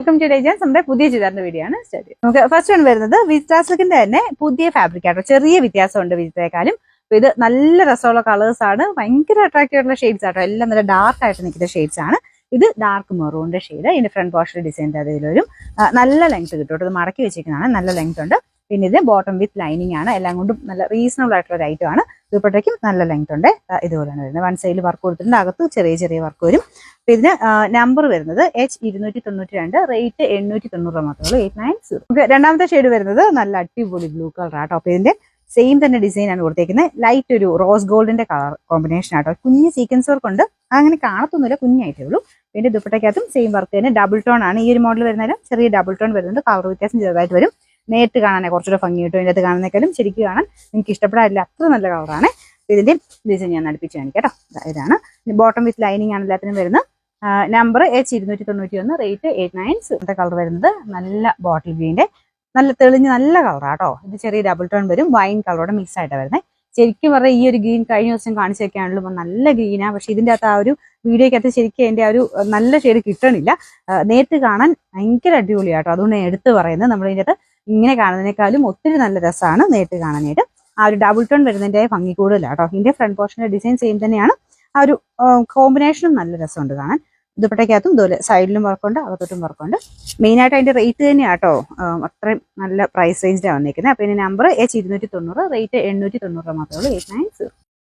Welcome to ഡേജൻസ്. നമ്മുടെ പുതിയ ചുരിദാറിന്റെ video ആണ് സ്റ്റാർട്ട്. നമുക്ക് ഫസ്റ്റ് വൺ വരുന്നത് വിജിത്ര സിൽക്കിന്റെ തന്നെ പുതിയ ഫാബ്രിക് ആട്ടോ. ചെറിയ വ്യത്യാസമുണ്ട് വിജിത്രയെക്കാളും. ഇത് നല്ല രസമുള്ള കളേഴ്സ് ആണ്, ഭയങ്കര അട്രാക്റ്റീവ് ആയിട്ടുള്ള ഷെയ്ഡ്സ് ആട്ടോ. എല്ലാം നല്ല ഡാർക്ക് ആയിട്ട് നിൽക്കുന്ന ഷെയ്ഡ്സ് ആണ്. ഇത് ഡാർക്ക് മെറൂണിന്റെ ഷെയ്ഡ്. ഇതിന്റെ ഫ്രണ്ട് പോർഷൻ ഡിസൈൻ അതിലൊരു നല്ല ലെങ്ത് കിട്ടും. ഇത് മടക്കി വെച്ചിരിക്കുന്നതാണ്, നല്ല ലെങ്ത് ഉണ്ട്. പിന്നെ ഇത് ബോട്ടം വിത്ത് ലൈനിങ് ആണ്. എല്ലാം കൊണ്ടും നല്ല റീസണബിൾ ആയിട്ടുള്ള ഒരു ഐറ്റം ആണ്. ദുപ്പട്ടയ്ക്കും നല്ല ലെങ്ത് ഉണ്ട്. ഇതുപോലെയാണ് വരുന്നത്. വൺ സൈഡിൽ വർക്ക് കൊടുത്തിട്ടുണ്ട്, അകത്ത് ചെറിയ ചെറിയ വർക്ക് വരും. ഇതിന് നമ്പർ വരുന്നത് H292, റേറ്റ് 890 മാത്രമേ ഉള്ളൂ, 890. രണ്ടാമത്തെ ഷെയ്ഡ് വരുന്നത് നല്ല അടിപൊളി ബ്ലൂ കളർ ആട്ടോ. അപ്പൊ ഇതിന്റെ സെയിം തന്നെ ഡിസൈൻ ആണ് കൊടുത്തേക്കുന്നത്. ലൈറ്റ് ഒരു റോസ് ഗോൾഡിന്റെ കളർ കോമ്പിനേഷൻ ആട്ടോ. കുഞ്ഞ് സീക്വൻസ് വർക്ക് ഉണ്ട്, അങ്ങനെ കാണത്തൊന്നുമില്ല, കുഞ്ഞായിട്ടേ ഉള്ളൂ. പിന്നെ ദുപ്പട്ടയ്ക്കകത്തും സെയിം വർക്ക് തന്നെ. ഡബിൾ ടോൺ ആണ് ഈ ഒരു മോഡൽ വരുന്നതിലും. ചെറിയ ഡബിൾ ടോൺ വരുന്നുണ്ട്, കളർ വ്യത്യാസം ചെറുതായിട്ട് വരും. നേരിട്ട് കാണാൻ കുറച്ചുകൂടെ ഭംഗി കിട്ടും. ഇതിനകത്ത് കാണുന്നേക്കാളും ശരിക്കും കാണാൻ എനിക്ക് ഇഷ്ടപ്പെടാറില്ല, അത്ര നല്ല കളറാണ്. ഇതിന്റെ ഡിസൈൻ ഞാൻ അടുപ്പിച്ച് കാണിക്കാം കേട്ടോ. ഇതാണ് ബോട്ടം വിത്ത് ലൈനിങ് ആണ് എല്ലാത്തിനും വരുന്നത്. Number H291, rate 890. കളർ വരുന്നത് നല്ല ബോട്ടിൽ ഗ്രീന്റെ നല്ല തെളിഞ്ഞ് നല്ല കളറാട്ടോ. ഇത് ചെറിയ ഡബിൾ ടോൺ വരും, വൈൻ കളറോടെ മിക്സ് ആയിട്ടാണ് വരുന്നത്. ശരിക്കും പറഞ്ഞാൽ ഈ ഒരു ഗ്രീൻ കഴിഞ്ഞ ദിവസം കാണിച്ചു വെക്കാണല്ലോ, നല്ല ഗ്രീനാണ്. പക്ഷെ ഇതിന്റെ അകത്ത് ആ ഒരു വീഡിയോക്കകത്ത് ശരിക്കും അതിന്റെ ആ ഒരു നല്ല ഷെയ്ഡ് കിട്ടണില്ല. നേരിട്ട് കാണാൻ ഭയങ്കര അടിപൊളിയാട്ടോ. അതുകൊണ്ട് ഞാൻ എടുത്ത് പറയുന്നത്, നമ്മൾ ഇതിന്റെ അകത്ത് ഇങ്ങനെ കാണുന്നതിനേക്കാളും ഒത്തിരി നല്ല രസമാണ് നേരിട്ട് കാണാനായിട്ട്. ആ ഒരു ഡബിൾ ടോൺ വരുന്നതിന്റെ ഭംഗി കൂടുതലാട്ടോ. ഇതിന്റെ ഫ്രണ്ട് പോർഷന്റെ ഡിസൈൻ സെയിം തന്നെയാണ്. ആ ഒരു കോമ്പിനേഷനും നല്ല രസമുണ്ട് കാണാൻ. ദുപ്പട്ടയ്ക്കകത്തും ഇതുപോലെ സൈഡിലും വർക്കുണ്ട്, അകത്തോട്ടും വർക്കുണ്ട്. മെയിനായിട്ട് അതിന്റെ റേറ്റ് തന്നെയാട്ടോ അത്രയും നല്ല പ്രൈസ് റേഞ്ചിലാണ് വന്നിരിക്കുന്നത്. അപ്പൊ ഇതിന്റെ നമ്പർ H290, റേറ്റ് 890 മാത്രമേ ഉള്ളൂ, 890.